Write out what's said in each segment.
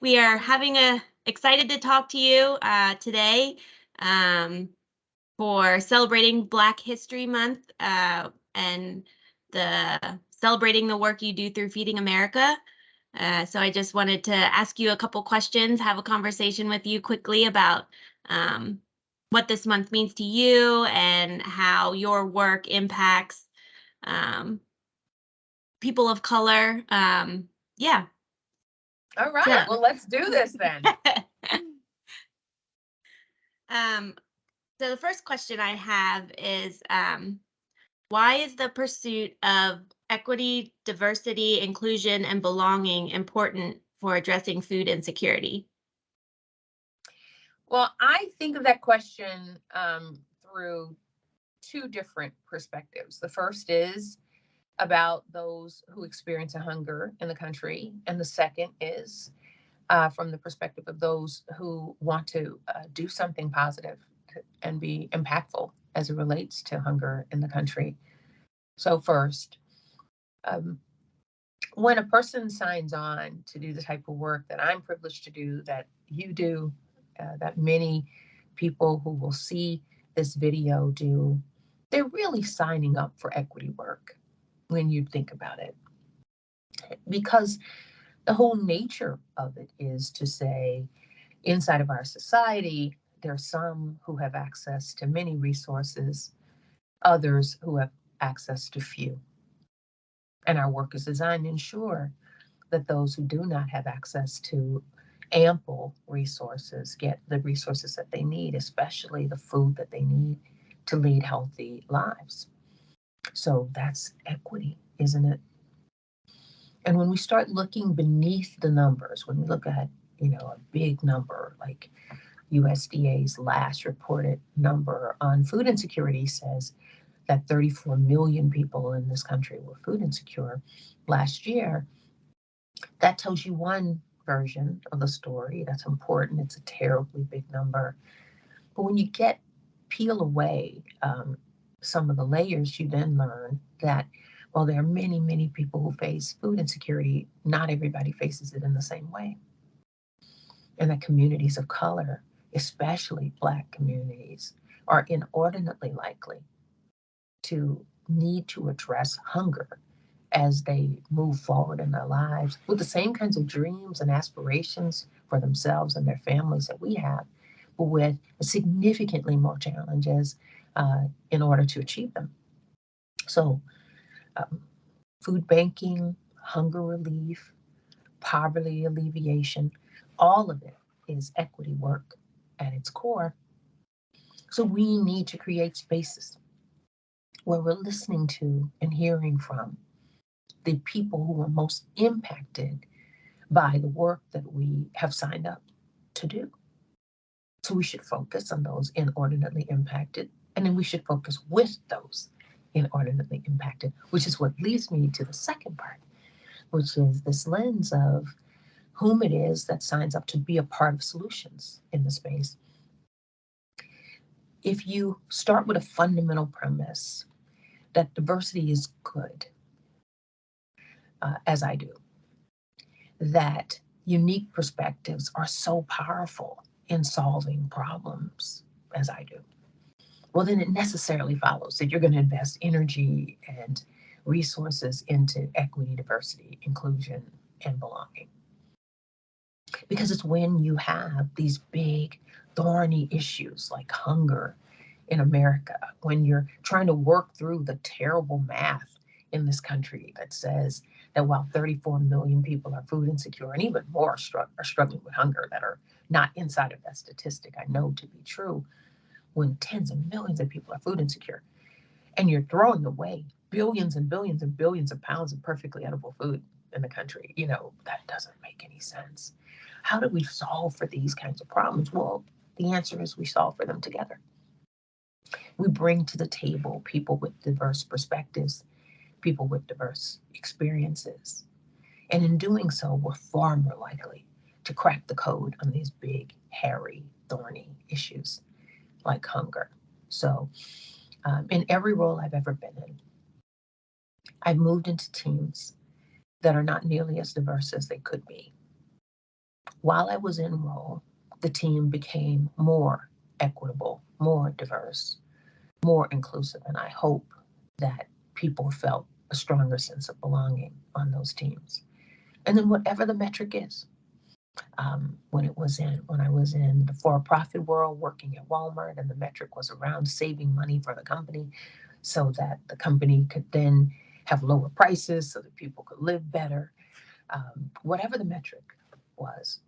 we are excited to talk to you today for celebrating Black History Month and celebrating the work you do through Feeding America. So I just wanted to ask you a couple questions, have a conversation with you quickly about what this month means to you and how your work impacts people of color. Yeah. All right. Well, let's do this then. So the first question I have is, why is the pursuit of equity, diversity, inclusion, and belonging important for addressing food insecurity? Well, I think of that question through two different perspectives. The first is about those who experience a hunger in the country, and the second is from the perspective of those who want to do something positive and be impactful as it relates to hunger in the country. So first, when a person signs on to do the type of work that I'm privileged to do, that you do, that many people who will see this video do, they're really signing up for equity work when you think about it. Because the whole nature of it is to say, inside of our society, there are some who have access to many resources, others who have access to few. And our work is designed to ensure that those who do not have access to ample resources get the resources that they need, especially the food that they need to lead healthy lives. So that's equity, isn't it? And when we start looking beneath the numbers, when we look at, a big number like USDA's last reported number on food insecurity says that 34 million people in this country were food insecure last year. That tells you one version of the story. That's important. It's a terribly big number. But when you peel away some of the layers, you then learn that while there are many, many people who face food insecurity, not everybody faces it in the same way. And that communities of color, especially Black communities, are inordinately likely to need to address hunger as they move forward in their lives with the same kinds of dreams and aspirations for themselves and their families that we have, but with significantly more challenges in order to achieve them. So food banking, hunger relief, poverty alleviation, all of it is equity work at its core. So we need to create spaces where we're listening to and hearing from the people who are most impacted by the work that we have signed up to do. So we should focus on those inordinately impacted, and then we should focus with those inordinately impacted, which is what leads me to the second part, which is this lens of whom it is that signs up to be a part of solutions in the space. If you start with a fundamental premise that diversity is good, as I do, that unique perspectives are so powerful in solving problems, as I do, well, then it necessarily follows that you're going to invest energy and resources into equity, diversity, inclusion, and belonging. Because it's when you have these big, thorny issues like hunger in America, when you're trying to work through the terrible math in this country that says that while 34 million people are food insecure and even more are struggling with hunger that are not inside of that statistic I know to be true, when tens of millions of people are food insecure, and you're throwing away billions and billions and billions of pounds of perfectly edible food in the country, that doesn't make any sense. How do we solve for these kinds of problems? Well, the answer is we solve for them together. We bring to the table people with diverse perspectives, people with diverse experiences. And in doing so, we're far more likely to crack the code on these big, hairy, thorny issues like hunger. So in every role I've ever been in, I've moved into teams that are not nearly as diverse as they could be. while I was in role, the team became more equitable, more diverse, more inclusive, and I hope that people felt a stronger sense of belonging on those teams. And then whatever the metric is, when I was in the for-profit world working at Walmart, and the metric was around saving money for the company so that the company could then have lower prices so that people could live better. Whatever the metric was,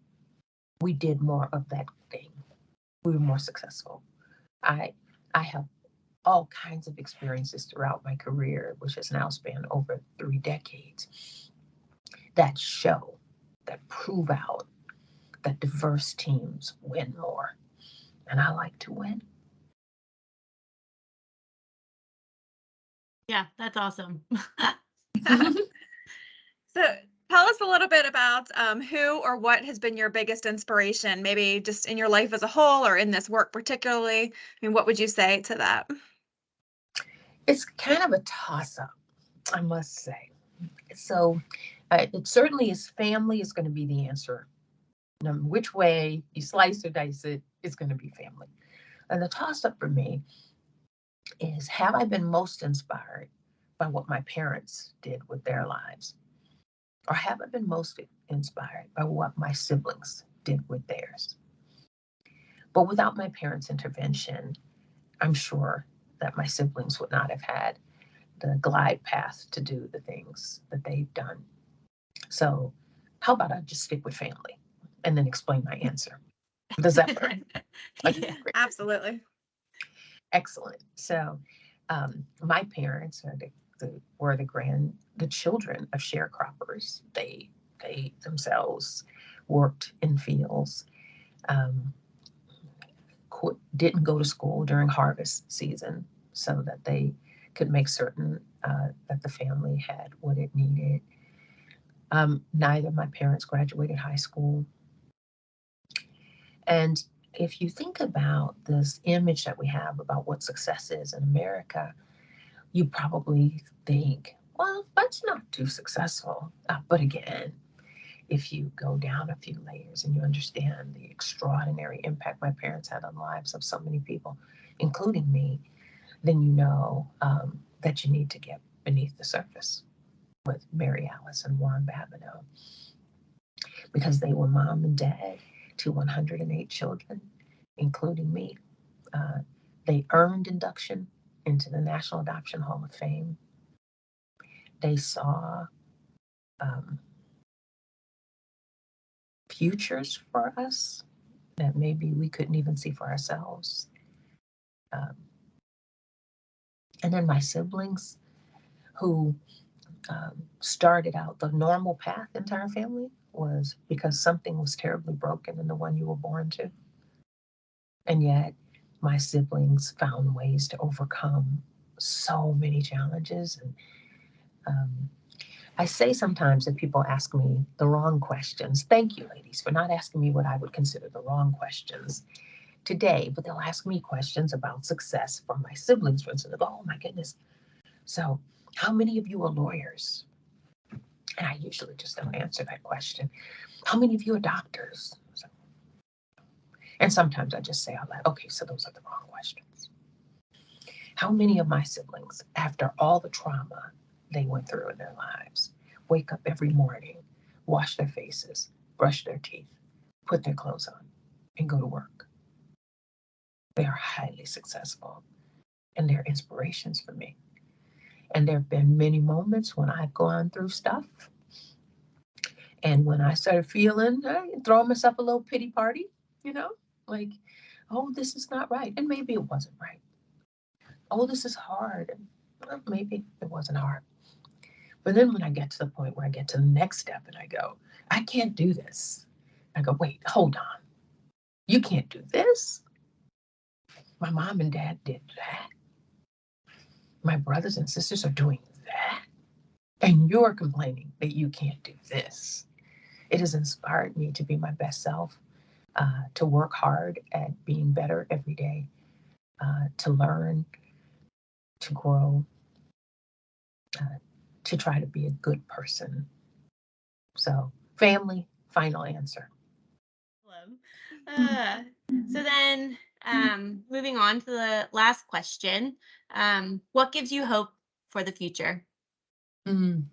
we did more of that thing. We were more successful. I I have all kinds of experiences throughout my career, which has now spanned over 3 decades, that show, that prove out that diverse teams win more. And I like to win. Yeah, that's awesome. So tell us a little bit about who or what has been your biggest inspiration, maybe just in your life as a whole or in this work particularly. I mean, what would you say to that? It's kind of a toss-up, I must say. So it certainly is family is going to be the answer. Which way you slice or dice it, it's going to be family. And the toss-up for me is, have I been most inspired by what my parents did with their lives? Or have I been most inspired by what my siblings did with theirs? But without my parents' intervention, I'm sure that my siblings would not have had the glide path to do the things that they've done. So how about I just stick with family and then explain my answer? Does that work? Okay, Yeah. great. Absolutely. Excellent. So my parents are the children of sharecroppers. They themselves worked in fields, um, didn't go to school during harvest season so that they could make certain that the family had what it needed. Neither of my parents graduated high school. And if you think about this image that we have about what success is in America, you probably think, well, that's not too successful. But again, if you go down a few layers and you understand the extraordinary impact my parents had on the lives of so many people, including me, then you know that you need to get beneath the surface with Mary Alice and Warren Babineaux, because they were mom and dad to 108 children, including me. Uh, they earned induction into the National Adoption Hall of Fame. They saw um, futures for us that maybe we couldn't even see for ourselves. Um, and then my siblings, who started out the normal path into our family was because something was terribly broken in the one you were born to. And yet my siblings found ways to overcome so many challenges. And I say sometimes that people ask me the wrong questions. Thank you, ladies, for not asking me what I would consider the wrong questions today, but they'll ask me questions about success from my siblings, for instance. Oh my goodness. So how many of you are lawyers? And I usually just don't answer that question. How many of you are doctors? So, and sometimes I just say out loud, okay, so those are the wrong questions. How many of my siblings, after all the trauma they went through in their lives, wake up every morning, wash their faces, brush their teeth, put their clothes on, and go to work? They are highly successful, and they're inspirations for me. And there have been many moments when I've gone through stuff, and when I started feeling, throwing myself a little pity party, like, oh, this is not right. And maybe it wasn't right. Oh, this is hard. And well, maybe it wasn't hard. But then when I get to the point where I get to the next step and I go, I can't do this. I go, wait, hold on. You can't do this? My mom and dad did that. My brothers and sisters are doing that. And you're complaining that you can't do this. It has inspired me to be my best self, to work hard at being better every day, to learn, to grow, to try to be a good person. So, family, final answer. Awesome. So then, moving on to the last question, what gives you hope for the future? Mm.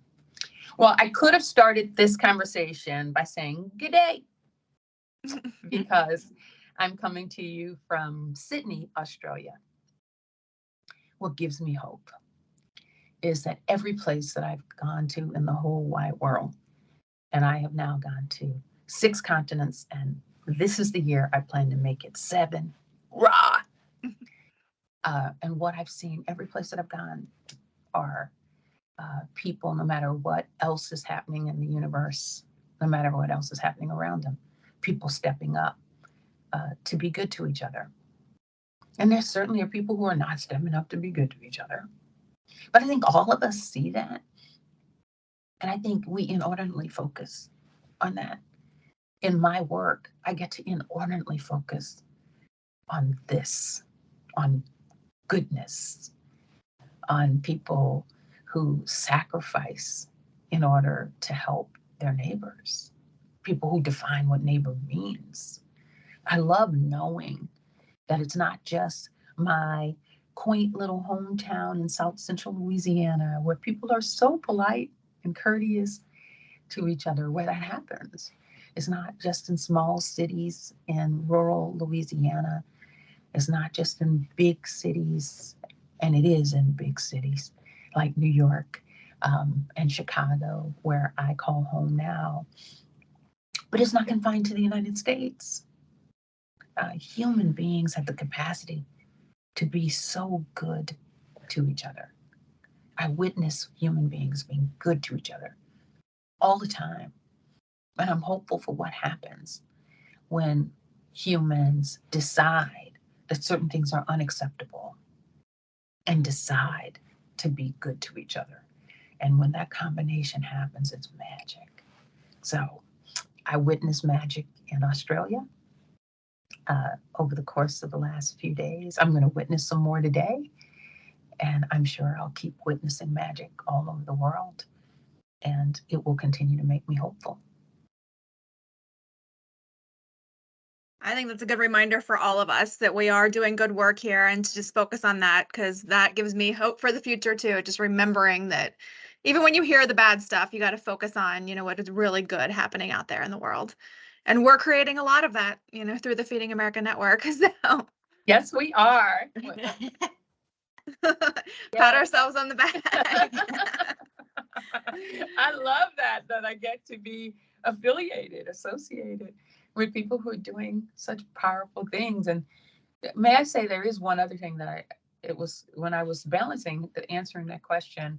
Well, I could have started this conversation by saying good day, because I'm coming to you from Sydney, Australia. What gives me hope is that every place that I've gone to in the whole wide world, and I have now gone to 6 continents, and this is the year I plan to make it 7. Rah! And what I've seen, every place that I've gone, are people, no matter what else is happening in the universe, no matter what else is happening around them, people stepping up to be good to each other. And there certainly are people who are not stepping up to be good to each other. But I think all of us see that. And I think we inordinately focus on that. In my work, I get to inordinately focus on this, on goodness, on people who sacrifice in order to help their neighbors, people who define what neighbor means. I love knowing that it's not just my quaint little hometown in South Central Louisiana where people are so polite and courteous to each other, where that happens. It's not just in small cities in rural Louisiana. It's not just in big cities, and it is in big cities like New York and Chicago, where I call home now. But it's not confined to the United States. Human beings have the capacity to be so good to each other. I witness human beings being good to each other all the time. And I'm hopeful for what happens when humans decide that certain things are unacceptable and decide to be good to each other. And when that combination happens, it's magic. So I witnessed magic in Australia over the course of the last few days. I'm going to witness some more today. And I'm sure I'll keep witnessing magic all over the world. And it will continue to make me hopeful. I think that's a good reminder for all of us that we are doing good work here and to just focus on that, because that gives me hope for the future too. Just remembering that even when you hear the bad stuff, you got to focus on, what is really good happening out there in the world. And we're creating a lot of that, through the Feeding America Network. So Yes, we are. pat ourselves on the back. I love that I get to be affiliated, associated with people who are doing such powerful things. And may I say, there is one other thing that it was when I was balancing answering that question,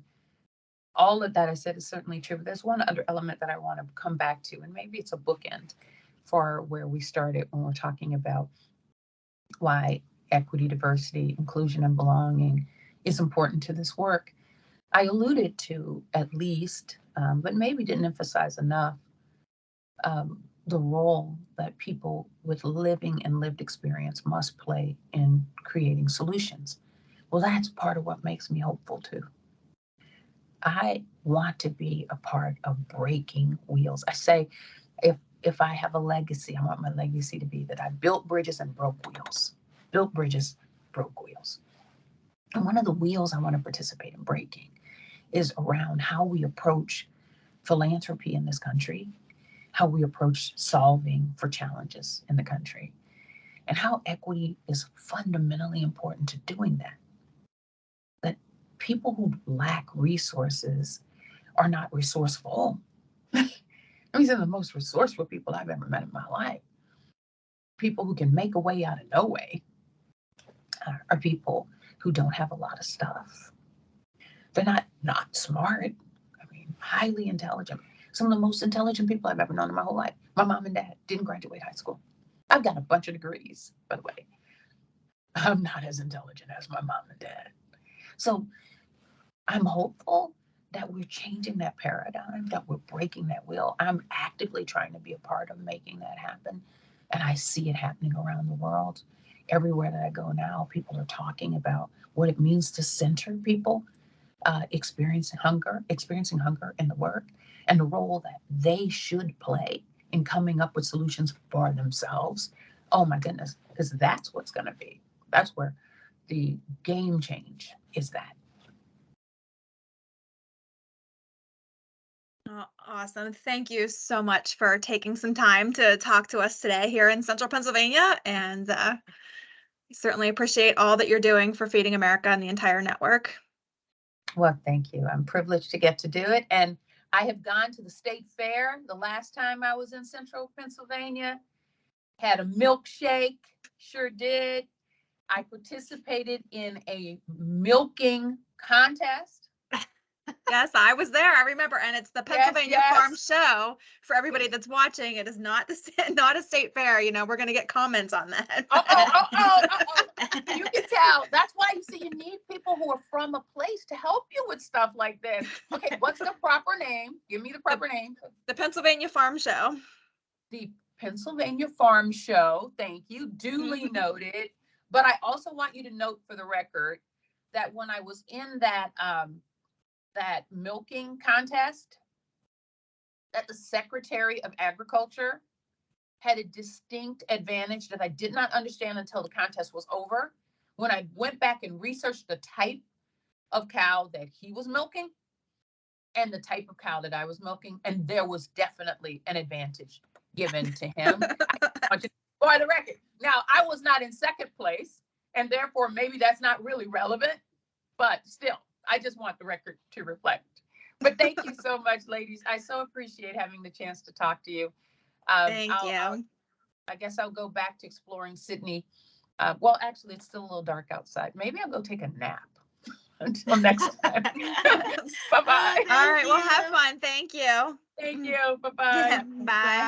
all of that I said is certainly true, but there's one other element that I want to come back to, and maybe it's a bookend for where we started when we're talking about why equity, diversity, inclusion, and belonging is important to this work. I alluded to at least, but maybe didn't emphasize enough, the role that people with living and lived experience must play in creating solutions. Well, that's part of what makes me hopeful too. I want to be a part of breaking wheels. I say, if I have a legacy, I want my legacy to be that I built bridges and broke wheels. Built bridges, broke wheels. And one of the wheels I want to participate in breaking is around how we approach philanthropy in this country, how we approach solving for challenges in the country, and how equity is fundamentally important to doing that. That people who lack resources are not resourceful. These are the most resourceful people I've ever met in my life. People who can make a way out of no way are people who don't have a lot of stuff. They're not smart. I mean, highly intelligent. Some of the most intelligent people I've ever known in my whole life. My mom and dad didn't graduate high school. I've got a bunch of degrees, by the way. I'm not as intelligent as my mom and dad. So I'm hopeful that we're changing that paradigm, that we're breaking that wheel. I'm actively trying to be a part of making that happen. And I see it happening around the world. Everywhere that I go now, people are talking about what it means to center people experiencing hunger in the work, and the role that they should play in coming up with solutions for themselves. Oh my goodness, because that's what's going to be. That's where the game change is that. Oh, awesome. Thank you so much for taking some time to talk to us today here in Central Pennsylvania. And certainly appreciate all that you're doing for Feeding America and the entire network. Well, thank you. I'm privileged to get to do it. And I have gone to the state fair the last time I was in Central Pennsylvania, had a milkshake, sure did. I participated in a milking contest. Yes, I was there. I remember, and it's the Pennsylvania Farm yes. Show. For everybody that's watching, it is not not a state fair. You know, we're going to get comments on that. You can tell. That's why you need people who are from a place to help you with stuff like this. Okay, what's the proper name? Give me the proper name. The Pennsylvania Farm Show. The Pennsylvania Farm Show. Thank you. Duly noted. But I also want you to note for the record that when I was in that that milking contest, that the Secretary of Agriculture had a distinct advantage that I did not understand until the contest was over. When I went back and researched the type of cow that he was milking and the type of cow that I was milking, and there was definitely an advantage given to him. I want you to for the record. Now, I was not in second place, and therefore maybe that's not really relevant, but still, I just want the record to reflect. But thank you so much, ladies. I so appreciate having the chance to talk to you. Thank you. I guess I'll go back to exploring Sydney. Well, actually, it's still a little dark outside. Maybe I'll go take a nap until next time. Bye-bye. All right. Well, have fun. Thank you. Thank you. Bye-bye. Bye.